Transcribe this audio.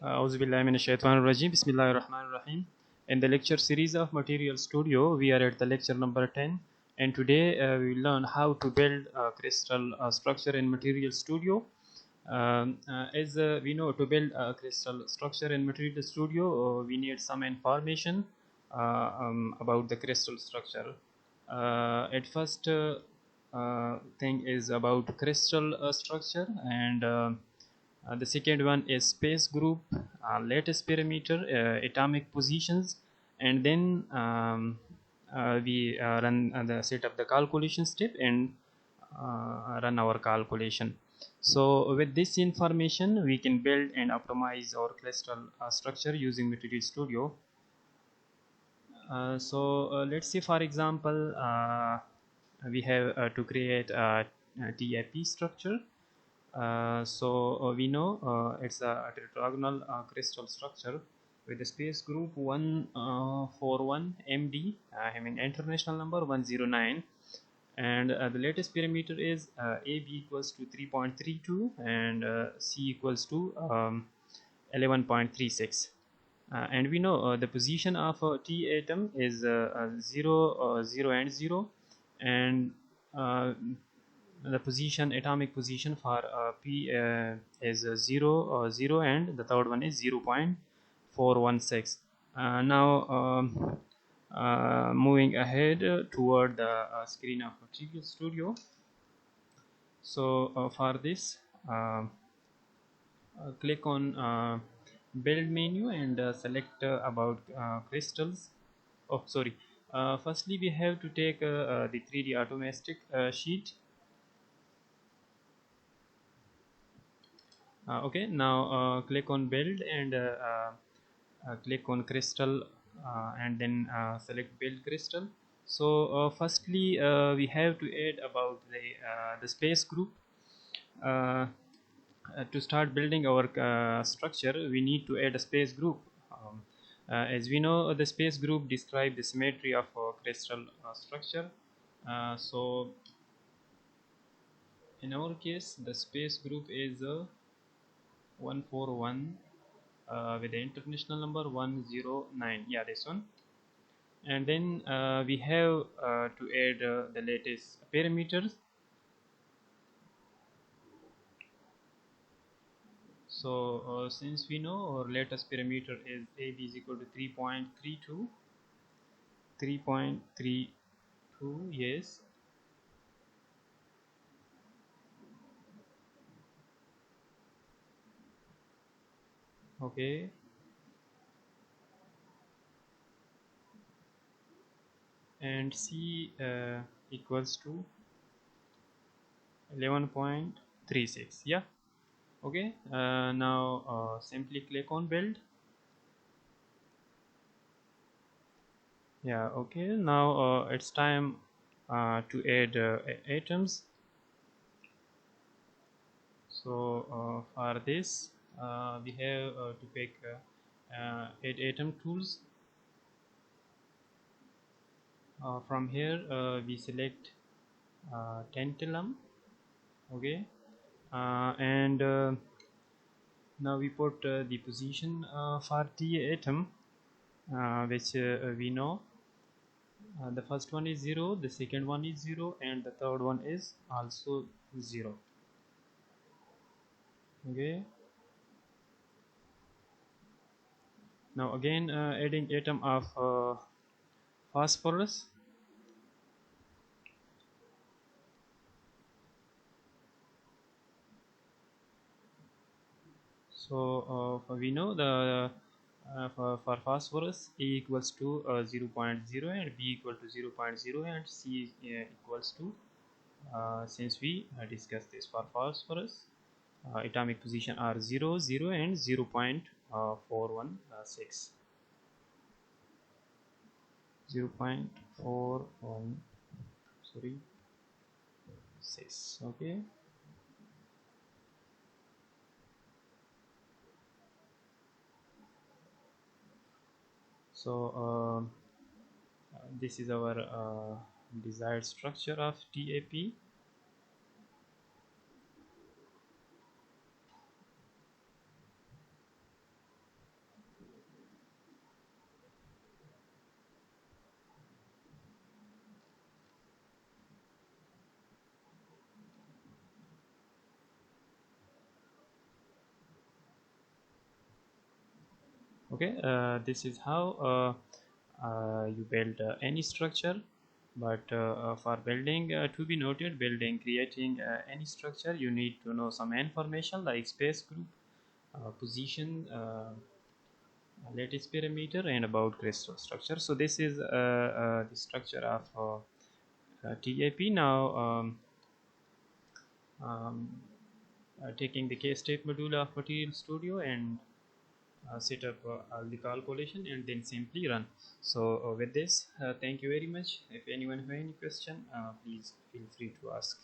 Auzubillahi minash shaitanir rajim. Bismillahir Rahmanir Rahim. In the lecture series of Material Studio, we are at the lecture number 10, and today we will learn how to build a crystal structure in Material Studio. As we know, to build a crystal structure in Material Studio, we need some information about the crystal structure. At first thing is about crystal structure, and the second one is space group, lattice parameter, atomic positions, and then we run the set up the calculation step and run our calculation. So with this information, we can build and optimize our crystal structure using Material Studio. Let's say, for example, we have to create a TAP structure. We know it's a tetragonal crystal structure with the space group 141 MD, having international number 109, and the lattice parameter is AB equals to 3.32 and C equals to 11.36. And we know the position of a T atom is 0, 0 and 0, and the position, atomic position for P is 0, 0, and the third one is 0.416. Moving ahead toward the screen of Material Studio. So for this, click on build menu and select about crystals. Oh, sorry. Firstly, we have to take the 3D automatic sheet. Okay, now click on build and click on crystal, and then select build crystal. So firstly, we have to add about the space group. To start building our structure, we need to add a space group. As we know, the space group describes the symmetry of a crystal structure. So in our case, the space group is 141 with the international number 109. Yeah, this one. And then we have to add the lattice parameters. So since we know our lattice parameter is AB is equal to 3.32, yes. Okay, and C equals to 11.36. Yeah. Okay, now simply click on build. Yeah, okay, now it's time to add atoms. So for this, we have to pick add atom tools. From here we select tantalum. Okay, and now we put the position for T atom, which we know the first one is 0, the second one is 0, and the third one is also 0. Okay, now again adding atom of phosphorus. So we know the for phosphorus, A equals to 0.0 and B equal to 0.0 and C equals to, since we discussed this for phosphorus, atomic position are 0, 0 and 0.416. 0.41, sorry, 6. Okay. So this is our desired structure of TAP. Okay, this is how you build any structure. But for building, to be noted, building, creating any structure, you need to know some information like space group, position, lattice parameter, and about crystal structure. So this is the structure of TAP. Now um, taking the CASTEP module of Material Studio and set up all the calculation and then simply run. So with this, thank you very much. If anyone have any question, please feel free to ask.